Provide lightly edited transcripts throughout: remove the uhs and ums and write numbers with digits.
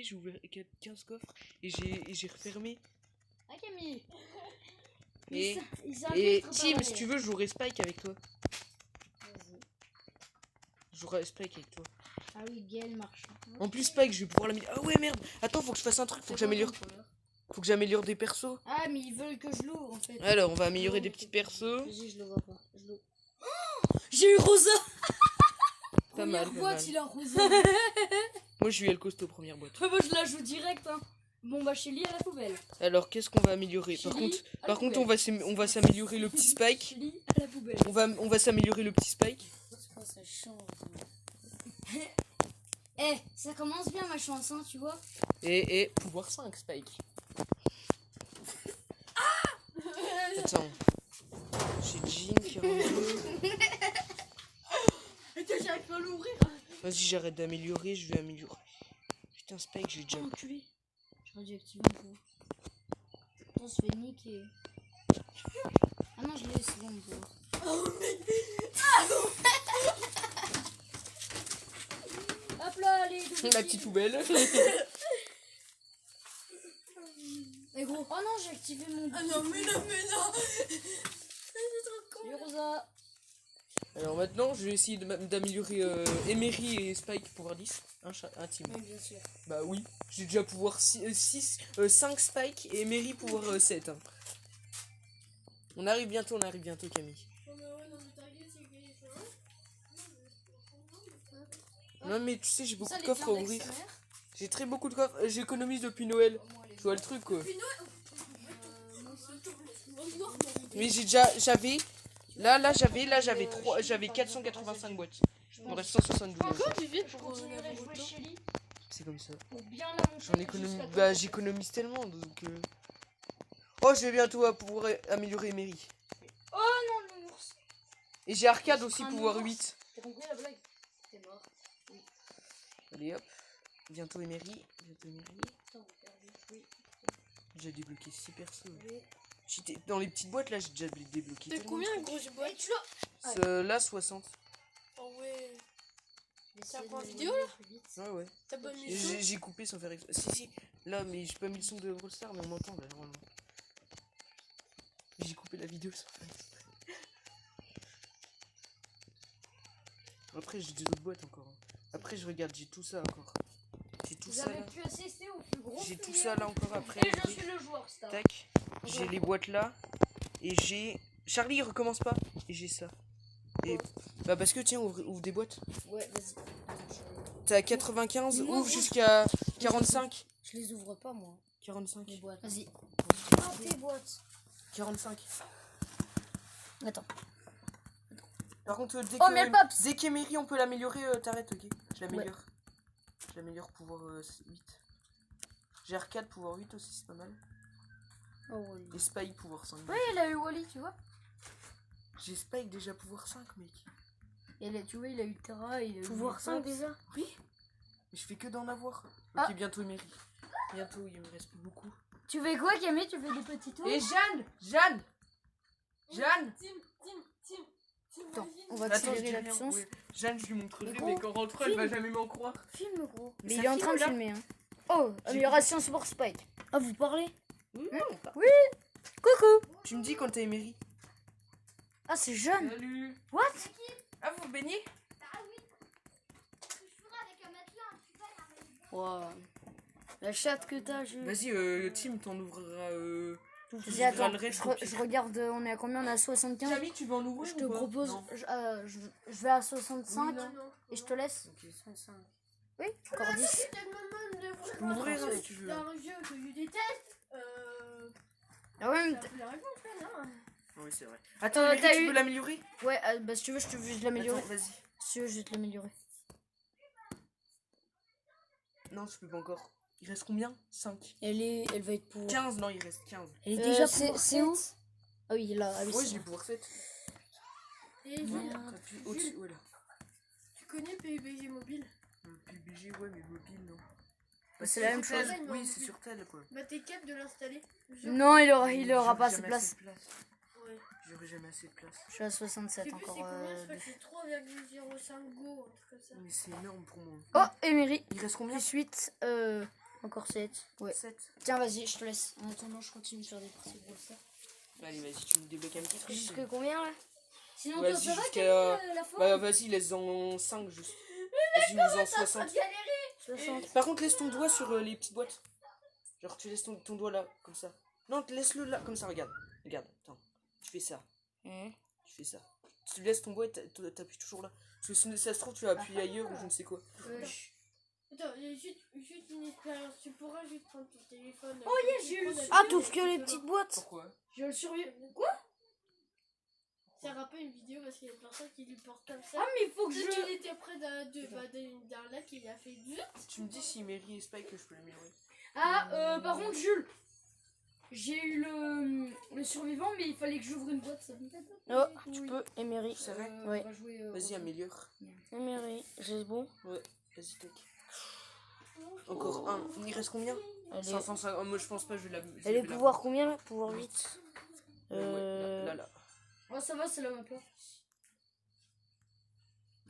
Emery, j'ai ouvert 15 coffres et j'ai refermé. Ah Camille. Et Et Tim, si tu veux, je jouerai Spike avec toi. Vas-y. Je jouerai Spike avec toi. Ah oui, Gaël marche. En plus, Spike, je vais pouvoir l'améliorer. Ah ouais, merde. Attends, faut que je fasse un truc. Faut que j'améliore des persos. Ah, mais ils veulent que je l'ouvre en fait. Alors, on va améliorer des petits persos. Vas-y, je le vois pas. J'ai eu Rosa. Pas mal, pas boîte, mal. il a Rosa. Moi, je suis El Costo première boîte. Moi, je la joue direct. Hein. Bon, bah, Shelly à la poubelle. Alors, qu'est-ce qu'on va améliorer? Par contre, on va s'améliorer le petit Spike. Shelly à la poubelle. On va s'améliorer le petit Spike. Ça change. Eh, ça commence bien ma chance, hein, tu vois. Et pouvoir 5 Spike. Attends. J'ai Jean qui est rendu. J'arrive pas à l'ouvrir. Vas-y, j'arrête d'améliorer, je vais améliorer. Putain, Spike, j'ai déjà. Enculé. J'aurais dû activer un peu. On se fait niquer. Ah non, je l'ai, c'est bon, on peut voir. Oh, hop là, allez. La petite poubelle. Mais gros. Oh non, j'ai activé mon. Ah non, mais non. C'est trop con. Rosa. Alors maintenant, je vais essayer d'améliorer Emery et Spike pouvoir 10. Un team. Oui, bien sûr. Bah oui, j'ai déjà pouvoir 5 Spike et Emery pouvoir 7. Hein. On arrive bientôt, Camille. Non mais tu sais, j'ai beaucoup de coffres à ouvrir. J'ai très beaucoup de coffres, j'économise depuis Noël. Tu vois le truc quoi. Mais j'avais j'avais 485 boîtes. Il me reste 172. C'est comme ça. J'économise tellement donc. Oh, je vais bientôt pouvoir améliorer Emery. Oh non, le ours. Et j'ai Arcade aussi pouvoir 8. T'as compris la blague? T'es mort. Oui. Allez hop. Bientôt Emery. J'ai débloqué 6 persos. J'étais dans les petites boîtes là, j'ai déjà débloqué. T'as combien de grosses boîtes? Là 60. Oh ouais. C'est un point vidéo là? Ouais. T'as pas mis le son? J'ai coupé sans faire exprès. Si. Là, mais j'ai pas mis le son de Brawl Stars, mais on m'entend là, normalement. J'ai coupé la vidéo sans faire exprès. Après, j'ai des autres boîtes encore. Après, je regarde, j'ai tout ça encore. J'ai tout ça là. Vous avez pu assister au plus gros. J'ai tout ça là encore après. Et je suis le joueur star. Tac. J'ai les boîtes là. Et j'ai. Charlie, il recommence pas. Et j'ai ça. Et. Bah, parce que tiens, ouvre des boîtes. Ouais, vas-y. T'es à 95, ouvre jusqu'à 45. Je les ouvre pas moi. 45. Les boîtes. Vas-y. Ah, tes boîtes. 45. Attends. Par contre, dès qu'Emery on peut l'améliorer, t'arrêtes, ok? Je l'améliore. Ouais. Je l'améliore pouvoir 8. J'ai Arcade pouvoir 8 aussi, c'est pas mal. Oh, Wally. Et Spike pouvoir 5. Oui, il a eu Wally, tu vois. J'ai Spike déjà pouvoir 5, mec. Et là, tu vois, il a eu Terra, il a eu pouvoir 5 déjà. Oui. Mais je fais que d'en avoir. Ah. Ok, bientôt Emery. Bientôt, il me reste plus beaucoup. Tu fais quoi, Camille? Tu fais des petits tours? Et Jeanne. Attends, on va accélérer la puissance. Ouais. Jeanne, je lui montrerai, mais quand rentre, elle va jamais m'en croire. Filme, gros. Mais il est en train de filmer. Hein. Oh, amélioration pour Spike. Ah, vous parlez? Oui. Oui. Coucou. Tu me dis quand t'es Emery. Ah, c'est Jeanne. Salut. What? Ah, vous baignez? Ah oui. Je ferai avec un matelas, tu vois. Wow. La chatte que t'as, je... Vas-y, Tim, t'en ouvrira... Vas-y, attends, je regarde, on est à combien? On est à 75. Camille, tu veux en ouvrir? Je te propose, je vais à 65 et je te laisse. Ok. 65. Oui, encore 10. Tu peux m'ouvrir si tu veux. C'est un jeu que je déteste. Ah ouais, mais La réponse, là. Oui, c'est vrai. Attends, Emery, tu peux l'améliorer? Ouais, bah si tu veux, je vais l'améliorer. Vas-y. Si tu veux, je vais te l'améliorer. Non, je peux pas encore. Il reste combien? 5. Elle va être pour... 15, non, il reste 15. Elle est déjà pour... C'est où? Ah oui, là. Ah oui, ouais, je vais pouvoir 7. Et au-dessus, voilà. Tu connais PUBG Mobile? PUBG, ouais, mais mobile, non. Bah, c'est la même chose. Oui, c'est sur tel, quoi. Bah, t'es capable de l'installer. Non, il aura pas assez de place. Ouais. J'aurai jamais assez de place. Je suis à 67 c'est encore. combien? Je crois que c'est 3,05 go, un truc comme ça. Mais c'est énorme pour moi. Oh, Emery. Il reste combien? Plus 8, Encore 7. Ouais. 7. Tiens, vas-y, je te laisse. En attendant, je continue de faire des parties de ça. Allez, vas-y, tu me débloques un petit truc. Jusque combien là? Sinon, toi, Vas-y, ça va, jusqu'à. Camille, la forme? Bah, vas-y, laisse-en 5 juste. Vas-y, mets-en 60. 60. Par contre, laisse ton doigt sur les petites boîtes. Genre, tu laisses ton doigt là, comme ça. Non, laisse-le là, comme ça, regarde. Regarde, attends. Tu fais ça. Tu fais ça. Tu laisses ton doigt et t'appuies toujours là. Parce que si ça se trouve, tu vas appuyer ailleurs ou je ne sais quoi. Attends, juste une expérience. Tu pourras juste prendre ton téléphone. Oh, yeah, j'ai eu. Ah, Ah, t'ouvres que les petites boîtes. Pourquoi? Je le surveille. Quoi? Ça rappelle une vidéo parce qu'il y a personne qui lui porte comme ça. Ah, mais il faut que Peut-être je. qu'il était près d'un lac et il a fait zut. Tu me dis si Mary et Spike que je peux l'améliorer. Ah, par contre, Jules. J'ai eu le survivant, mais il fallait que j'ouvre une boîte. Ça. Oh, tu peux, Emery. C'est vrai? Ouais. Vas-y, améliore. Emery, c'est bon. Ouais, vas-y, tac. Encore un. Il reste combien? Allez. 550. Oh, moi, je pense pas, je vais la. Elle est pouvoir combien là? Pouvoir 8. Ouais, là. Oh, ça va, c'est la map là.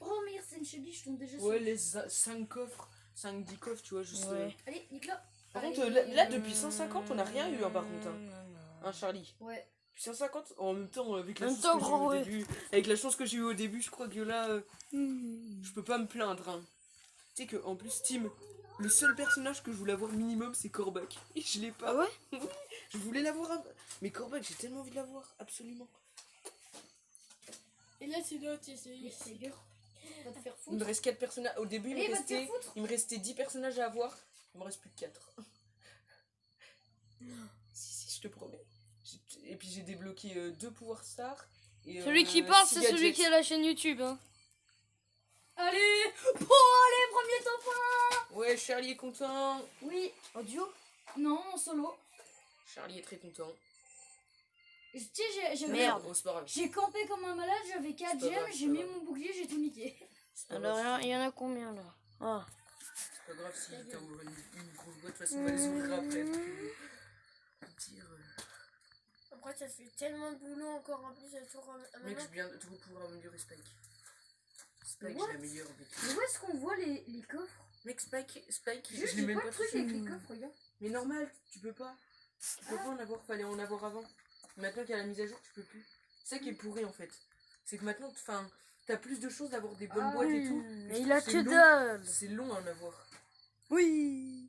Oh, merde, c'est une Shelly, je tombe déjà sur. Ouais, les 5 coffres. 5-10 coffres, tu vois, juste. Ouais. Allez, Nicolas. Par contre, là, depuis 150, on a rien eu, hein, par contre. Hein, Charlie? Ouais. Depuis 150, en même temps, avec la En même chance temps, que j'ai eu gros, au ouais. début. Avec la chance que j'ai eu au début, je crois que là, je peux pas me plaindre. Hein. Tu sais que en plus, Tim, le seul personnage que je voulais avoir minimum, c'est Corbac. Et je l'ai pas. Ah ouais? Je voulais l'avoir. Mais Corbac, j'ai tellement envie de l'avoir, absolument. Et là, c'est l'autre, c'est C'est dur. Va te faire Il me foutre. reste 4 personnages. Au début, Allez, va te faire foutre. il me restait 10 personnages à avoir. Il me reste plus que 4. Si, je te promets. Et puis j'ai débloqué 2 pouvoirs stars. Et, Celui qui parle, 6 c'est celui gadgets. qui a la chaîne YouTube. Hein. Allez. Oh, allez, premier top 1. Ouais, Charlie est content. Oui. En duo? Non, en solo. Charlie est très content. Tu sais, j'avais. Merde. Oh, c'est pas grave. J'ai campé comme un malade, j'avais 4 C'est pas gemmes, grave, j'ai c'est pas mis grave. mon bouclier, j'ai tout niqué. C'est pas Alors, grave. il y en a combien là? Ah. C'est pas grave si t'as ouvert une grosse boîte. De toute façon, on va les ouvrir après. Dire, Après, ça fait tellement de boulot encore en plus à tout mec, je viens de pouvoir améliorer Spike. Spike, What? je l'améliore avec. Mais où est-ce qu'on voit les coffres? Mec, Spike, Juste, je l'ai j'ai même pas pas le truc touché. avec les coffres, regarde. Mais normal, tu peux pas. Tu peux pas en avoir, fallait en avoir avant. Maintenant qu'il y a la mise à jour, tu peux plus. C'est ça qui est pourri en fait. C'est que maintenant, enfin, t'as plus de choses d'avoir des bonnes boîtes et tout. Mais je il a trouve c'est que long. dalle. C'est long à en avoir. Oui.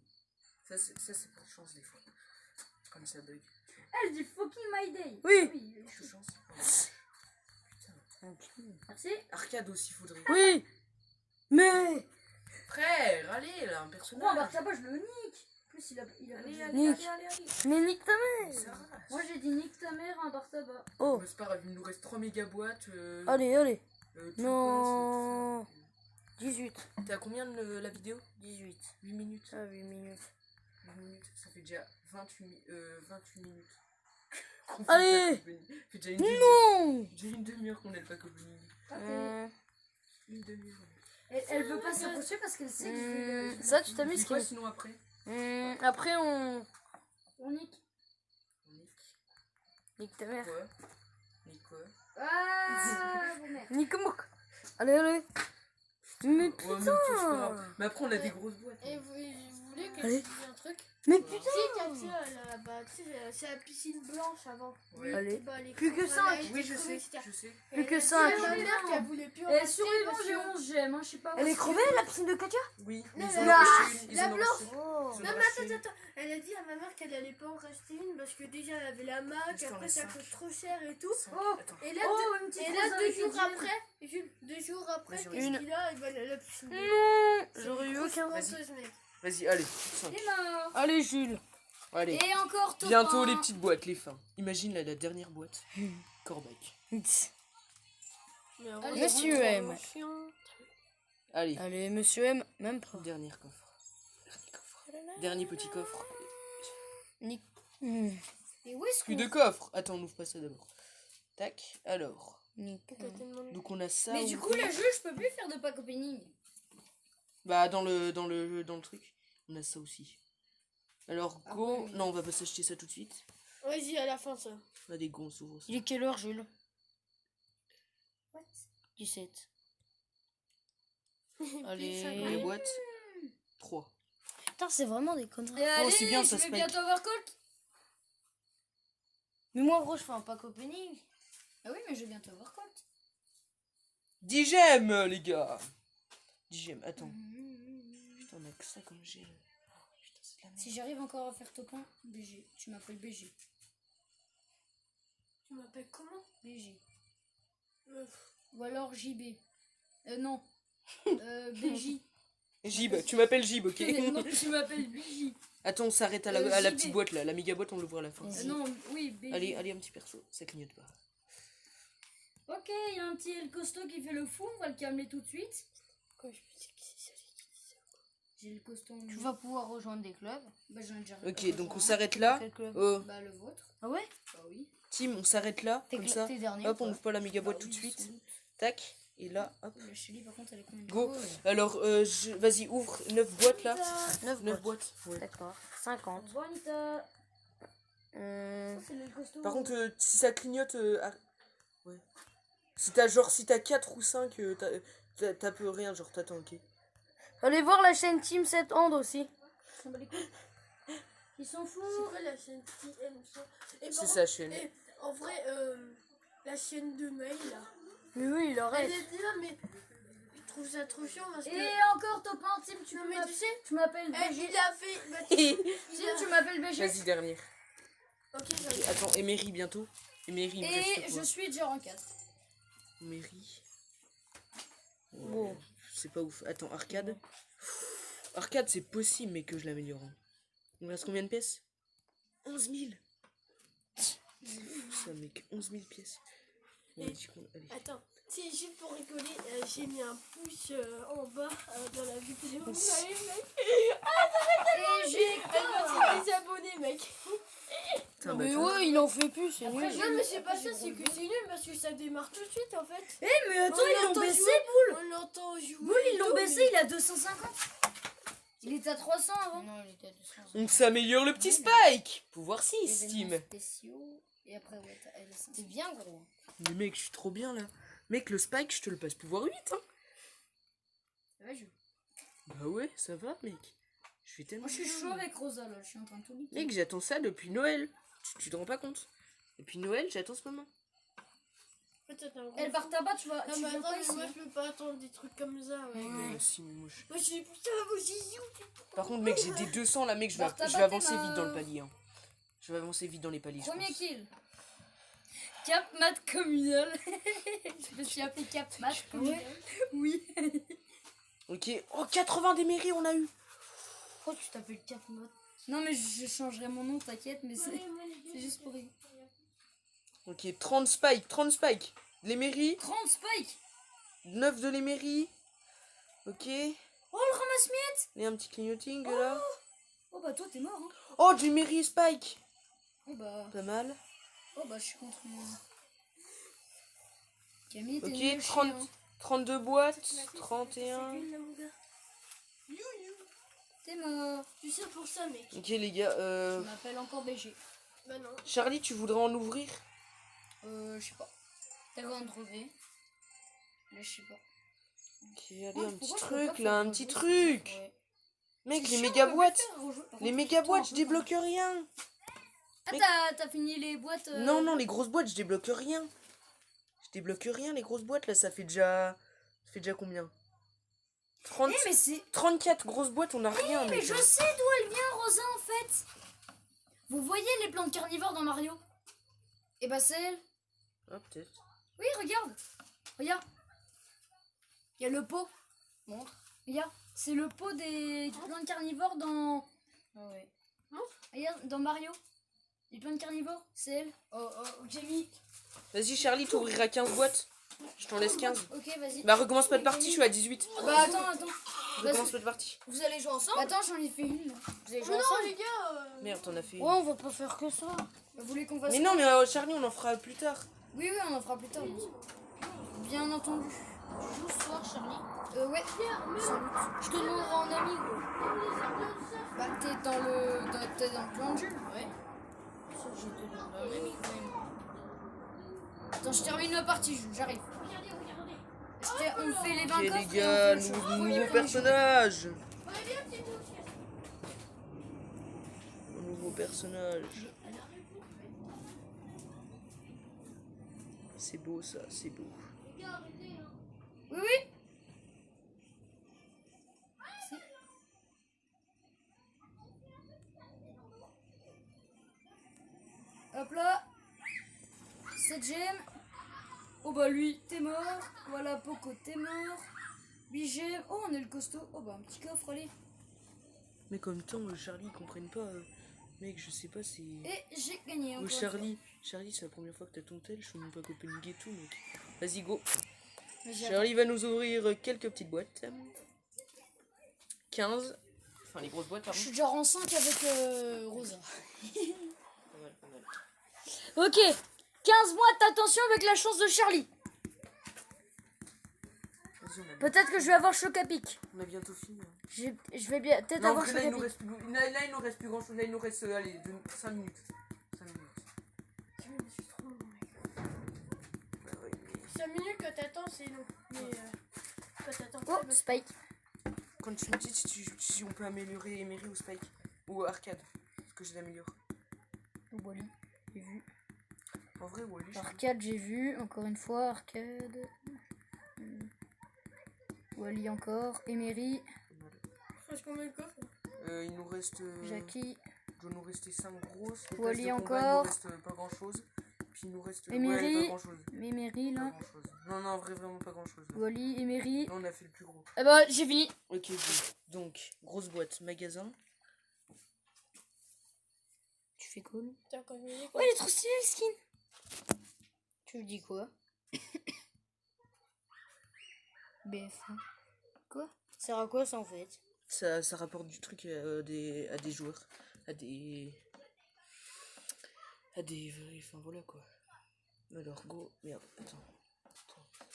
Ça c'est pas de chance des fois. Comme ça bug. Elle dit fucking my day. Oui. Ah oui, De chance. Putain. merci. Arcade aussi faudrait. Oui. Mais. Frère, allez là, un Bon, personnage. bah ça va, je le nique. En plus, il a Allez, pas allez, dit- Nick. allez. Mais nique ta mère. Ça va. Moi, j'ai dit nique ta mère, un bar tabac. Oh. Mais c'est pas grave, il nous reste 3 méga boîtes. Allez, allez. tout Non. passe, 18. tout ça. T'es à combien de la vidéo? 18. 8 minutes. Ah, 8 minutes. 8 minutes, ça fait déjà 28 minutes. Qu'on fait Allez. le pack opening. Ça fait déjà une demi-heure. Non. Déjà une demi-heure qu'on a le pack opening. Une demi-heure. Elle veut pas s'approcher parce qu'elle sait que je vais. Ça, tu On t'amuses fait quoi Kim. sinon après? Après, on. On nique. Nique ta mère. Quoi? Ni quoi? Ah, bon merde. Nique moi. Allez, allez. Mais Ouais, même tout, c'est pas grave. Mais après on a des grosses boîtes. Et vous voulez que je Allez. vous dise un truc? Mais Voilà. putain. Si, c'est la piscine blanche avant. Ouais. Allez. Bah, les Plus que coffres, cinq. elle a été Oui, je crevée, sais, etc. je sais. Plus que Elle a dit 5. à ma mère qu'elle voulait plus en Et racheter survivant, parce j'ai que- 11 gemmes, hein, je sais pas. Elle est crevée, la piscine de Katia? Oui, Non, ils en ont la- racheté une. Ils la en ont blanche. racheté. Oh. Ils en ont Non, mais racheté une. attends. Elle a dit à ma mère qu'elle allait pas en racheter une parce que déjà elle avait la Mac, Juste en après laisse ça cinq. coûte trop cher et tout. Cinq. Oh. Attends. Et là, Oh, une petite et rose là avec 2 jours une gemme. après, Jules, 2 jours après, Vas-y, qu'est-ce une. qu'il a? Il va à la piscine. Non. C'est J'aurais une eu grosse aucun. menteuse, mec. Vas-y, allez. 5. Et mort. Allez, Jules. Allez. Et encore top Bientôt un. les petites boîtes, les fins. Imagine là, la dernière boîte. Corbac. Allez, Monsieur M. Allez. Allez, monsieur M. Même pas. Dernier coffre. Dernier coffre. Dernier petit coffre. Nique. Et où est-ce Plus qu'on. de coffres. Attends, on ouvre pas ça d'abord. Tac. Alors. Nique. Donc on a ça. Mais du ouvert. coup, le jeu, je peux plus faire de pack opening. Bah dans le truc, on a ça aussi. Alors Ah go, ouais, mais- non on va pas s'acheter ça tout de suite. Vas-y, à la fin, ça. On a des go, on s'ouvre ça. Il est quelle heure, Jules? What? 17. Les Allez. boîtes 3. Putain, c'est vraiment des conneries. Et allez, c'est bien, je ça, vais Spike. bientôt avoir Colt. Mais moi, gros, je fais un pack opening. Ah oui, mais je vais bientôt avoir Colt. 10 gemmes, les gars. 10 gemmes, attends. Putain, on a que ça comme j'ai. Putain, c'est de la merde. Si j'arrive encore à faire topin, BG. Tu m'appelles BG. Tu m'appelles comment? BG. Euh, Ou alors JB. Non. BJ. Gib, tu m'appelles Gib, ok? Non, tu m'appelles BJ. Attends, on s'arrête à la JB. petite boîte là, la méga boîte, on l'ouvre à la fin. Non, oui, BJ. Allez, un petit perso, ça clignote pas. Ok, il y a un petit El costaud qui fait le fou, on va le calmer tout de suite. Quoi, je me dis que c'est ça. J'ai le costaud. Tu vas pouvoir rejoindre des clubs. Bah, j'en ai déjà Ok, donc on s'arrête là. Quel club? Oh, Bah, le vôtre. Ah ouais? Bah oui. Tim, on s'arrête là, T'es comme ça. T'es dernier. Hop, on ouvre pas la méga boîte Bah tout de oui, suite. sans doute. Tac, et là, hop. La chérie, par contre, elle est combien? Go. Alors, vas-y, ouvre 9 boîtes là. 9 9 boîtes. Ouais. D'accord. 50. Bonita. Euh... C'est le costaud. Par contre, si ça clignote. Ouais. Si t'as 4 ou 5, t'as peu rien, genre t'attends, ok. Allez voir la chaîne Team 7 Hand aussi. S'en bat les couilles. Ils s'en C'est foutent. quoi la chaîne TM ça? Et par C'est contre, sa chaîne. en vrai, la chaîne de Maï là. Mais oui, il Elle arrête. était là, mais je trouve ça trop chiant parce que. Et encore topin, Tim, tu Non, mais tu sais, tu m'appelles eh, BG. il a fait. Bah, tu- Tim, tu m'appelles BG. Vas-y, dernière. Ok, j'arrive. Attends, Emery bientôt. Emery, il me reste Et quoi je suis déjà en 4. Emery. Bon. C'est pas ouf. Attends, arcade. Arcade, c'est possible, mais que je l'améliore. Hein. Il me reste combien de pièces? 11 000. Ça, mec, 11 000 pièces. On a dit qu'on- allez. Attends, c'est juste pour rigoler, j'ai mis un pouce en bas dans la vidéo. Pouce. Ouais, mec. Et j'ai Elle des abonnés, mec. Putain, Mais bah, attends. ouais, il en fait plus, c'est Après, nul. Non, mais c'est pas ça, c'est que c'est nul parce que ça démarre tout de suite en fait. Eh, mais attends, On ils l'ont l'entend baissé, jouer. Boule. On l'entend jouer. Boule, ils l'ont baissé, il a 250. Il était à 300 avant. Non, il était à 200. On s'améliore le petit Spike. Pouvoir 6, Événements Steam. spéciaux. Et après, ouais, t'as LS5. C'est bien gros. Mais mec, je suis trop bien là. Mec, le Spike, je te le passe pouvoir 8. Hein. Ça va, je... Bah ouais, ça va, mec. Je suis tellement. Moi, je suis bien. chaud avec Rosa, là. Je suis en train de tout niquer. Mec, j'attends ça depuis Noël. Tu te rends pas compte? Depuis Noël, j'attends ce moment. Elle part tabac, tu vas. Non, Tu mais viens attends, pas mais ici. moi je peux pas attendre des trucs comme ça. Ouais. Ouais, si, mais moi, je- Moi je dis putain, moi j'ai dit. Par contre, mec, j'ai des 200 là, mec, je vais Bah, t'as avancer battu, vite dans le ma- palier. Hein. Je vais avancer vite dans les paliers. je Premier pense. kill. Cap mat communal. Je me suis appelé Cap mat communal. Oui. Ok. Oh, 80 des mairies, on a eu. Pourquoi tu t'appelles Cap Mat? Non, mais je changerai mon nom, t'inquiète, mais c'est juste pour rire. Ok, 30 spikes, 30 spikes. Les mairies, 30 Spike. 9 de les mairies. Ok. Et Oh, le ramasse-miettes. un petit clignoting là. Oh, bah, toi, t'es mort, hein. Oh, du mairie spike. Oh, bah. Pas mal. Oh, bah, je suis contre moi. Camille, t'es Ok, nul, 30, chien. 32 boîtes. 31. T'es mort. Tu sais pour ça, mec. Ok, les gars. Je m'appelle encore BG. Bah non. Charlie, tu voudrais en ouvrir? Je sais pas. T'as quoi de trouver? Mais je sais pas. Ok, allez, Moi, un petit pourquoi je peux truc pas là, faire un petit truc. Ouais. Mec, C'est les chiant, méga on peut boîtes. plus faire rejouer. Par Les contre, méga putain, boîtes, un je peu, débloque rien. Ah, Mais- t'as fini les boîtes Non, non, les grosses boîtes, je débloque rien. Je débloque rien, les grosses boîtes, là, ça fait déjà combien? 30... Eh, mais c'est. 34 grosses boîtes, on a rien, Mais mec. je sais d'où elle vient, Rosa, en fait. Vous voyez les plantes carnivores dans Mario? Eh bah, c'est elle. Ah, peut-être. Oui, regarde. Regarde. Il y a le pot. Montre. Regarde. C'est le pot des plantes carnivores dans. Ah ouais. Regarde, dans Mario. Les plantes carnivores, c'est elle. Oh, Jamie. Vas-y, Charlie, tu ouvriras 15 boîtes. Je t'en laisse 15. Ok, vas-y. Bah, recommence pas de partie, je suis à 18. Bah, attends. Recommence pas de partie. Vous allez jouer ensemble? Attends, j'en ai fait une. Là. Vous allez Mais jouer non, ensemble? les gars. Merde, t'en as fait une. Ouais, on va pas faire que ça. Vous voulez qu'on fasse. Mais non, mais Charlie, on en fera plus tard. Oui, on en fera plus tard. Bien entendu. Tu joues ce soir, Charlie? Ouais. Je te demanderai en ami, gros. Bah, t'es dans le plan de jeu. Ouais. Ça, je te demanderai en ami quand même. Attends, je termine la partie, j'arrive. On fait les 20 Ok, coffres les et on gars, fait le show. nouveau personnage. personnage. C'est beau ça, c'est beau. Oui, oui. Hop là. 7 gemmes. Oh bah lui, t'es mort. Voilà, Poco, t'es mort. 8 gemmes. Oh, on est le costaud. Oh bah un petit coffre, allez. Mais comme temps, Charlie, ils comprennent pas. Mec, je sais pas, c'est... Et j'ai gagné encore. Charlie, c'est la première fois que t'as ton tel, je suis même pas copain et tout, mec. Vas-y, go. Mais Charlie va nous ouvrir quelques petites boîtes. 15. Enfin, les grosses boîtes, Je pardon. suis déjà en 5 avec Rosa. Pas mal, pas mal. Ok. 15 mois d'attention avec la chance de Charlie. Vas-y, Peut-être que je vais avoir choc à pic. on a bientôt fini. Hein. Je vais bien peut-être Non, avoir là, choc à il nous pic. reste plus... là, il nous reste plus grand chose. Là, il nous reste, allez, 5 minutes. 5 minutes. C'est trop long, mec. Bah ouais, mais... 5 minutes que t'attends, c'est long. Mais quand t'attends Oh, pas, Spike. Quand tu me dis si on peut améliorer Emery ou Spike. Ou Arcade. Parce que je l'améliore. Wally, j'ai vu. En vrai, Wally, je... Arcade, j'ai vu. Encore une fois, Arcade. Wally encore. Emery. presque combien de coffres? Il nous reste... Jackie. Il doit nous rester 5 grosses. Les Wally places de combat, encore. Il nous reste pas grand chose. Puis il nous reste... Emery. Ouais, pas grand chose. Emery Pas là. grand chose. Non, non, en vrai, vraiment pas grand chose. Wally, Emery. Là, on a fait le plus gros. Ah bah, j'ai fini. Ok, good. Donc, grosse boîte, magasin. Tu fais quoi lui? T'as encore gagné Ouais, il est trop stylé le skin. Tu me dis quoi? BF1. Quoi? Ça sert à quoi ça en fait? Ça rapporte du truc à des joueurs. À des... Enfin, voilà quoi. Alors, go. Merde, attends.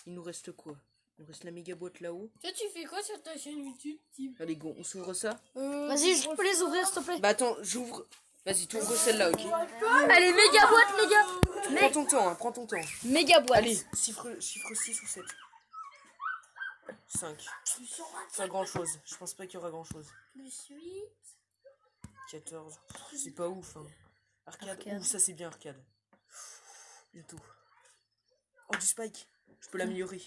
Il nous reste quoi? Il nous reste la méga boîte là-haut. Toi, tu fais quoi sur ta chaîne YouTube, Tim? Allez, go, on s'ouvre ça. Vas-y, je peux les ouvrir s'il te plaît. Bah attends, j'ouvre. Vas-y, tu ouvres celle-là, ok? Allez, méga boîte les gars. Prends ton temps, hein, prends ton temps. Méga boîte. Allez, chiffre 6 ou 7. 5. Pas grand chose. Je pense pas qu'il y aura grand chose. Plus 8. 14. C'est pas ouf, hein. Arcade. Ouh, ça c'est bien, arcade. Bientôt. Oh, du Spike. Je peux l'améliorer.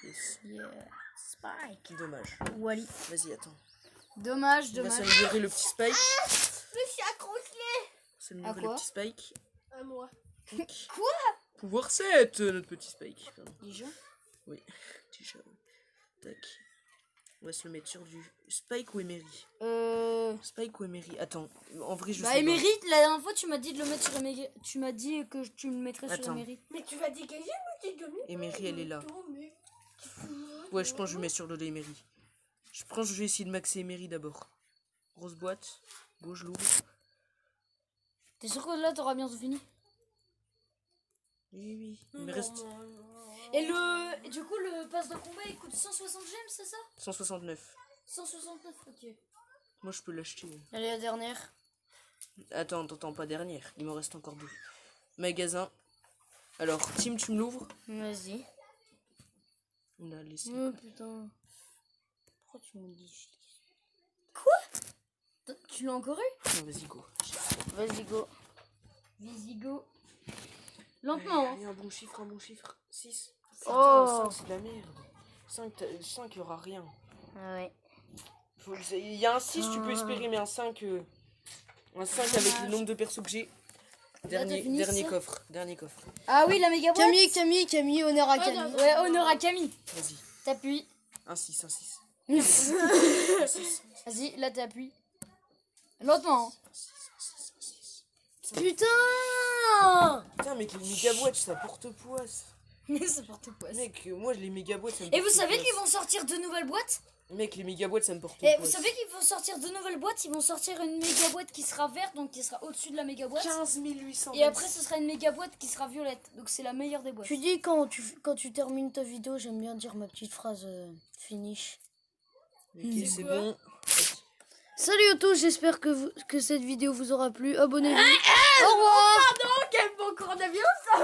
Yes. Yeah. Spike. Dommage. Wally. Vas-y, attends. Dommage, On va dommage. s'améliorer le petit Spike. Je me suis accroché S'améliorer À le quoi? petit Spike. à moi. Quoi? Pouvoir 7, notre petit Spike. Pardon. Déjà? Oui, déjà. Tac. On va se le mettre sur du Spike ou Emery. Spike ou Emery. Attends, en vrai, je sais Bah, pas. Emery, la dernière fois, tu m'as dit de le mettre sur Emery. Tu m'as dit que tu le mettrais sur Attends. Emery. Mais tu vas dégager, moi, t'es gagné. Emery, elle est là. Mais... Ouais, je pense que je vais mettre sur le dos d'Emery. Je pense que je vais essayer de maxer Emery d'abord. Grosse boîte. Go, je l'ouvre. T'es sûr que là, t'auras bientôt fini? Oui, oui. Il me reste Et le, du coup, le pass de combat, il coûte 160 gemmes, c'est ça? 169. 169, ok. Moi, je peux l'acheter. Allez, la dernière. Attends, pas dernière. Il m'en reste encore 2. Magasin. Alors, Tim, tu me l'ouvres? Vas-y. On a laissé. Oh putain. Pourquoi tu me dis? Quoi? Tu l'as encore eu? Non, vas-y, go. Vas-y, go. Vas-y, go. Lentement, hein. Allez, un bon chiffre. 6. Oh. 5, c'est de la merde. 5, il n'y aura rien. Ah ouais. Il y a un 6, tu peux espérer, mais un 5... Un 5 avec le nombre de persos que j'ai. Dernier coffre. Ah oui, la méga boîte. Camille, honneur à Camille. Ouais, honneur à Camille. Vas-y. T'appuies. Un 6. Vas-y, là t'appuies. Lentement. Putain, Putain. mec, les méga boîtes, ça porte poisse. Mais c'est porte poisse. Mec, moi, les méga boîtes, ça me Et vous porte savez poisse. qu'ils vont sortir de nouvelles boîtes? Mec, les méga boîtes, ça me porte Et poisse. vous savez qu'ils vont sortir de nouvelles boîtes? Ils vont sortir une méga boîte qui sera verte, donc qui sera au-dessus de la méga boîte. 15 800. Et après, ce sera une méga boîte qui sera violette. Donc c'est la meilleure des boîtes. Tu dis quand tu termines ta vidéo, j'aime bien dire ma petite phrase finish. Ok, c'est bon. Salut à tous, j'espère que cette vidéo vous aura plu. Abonnez-vous. Au revoir. Quel bon coronavirus, ça.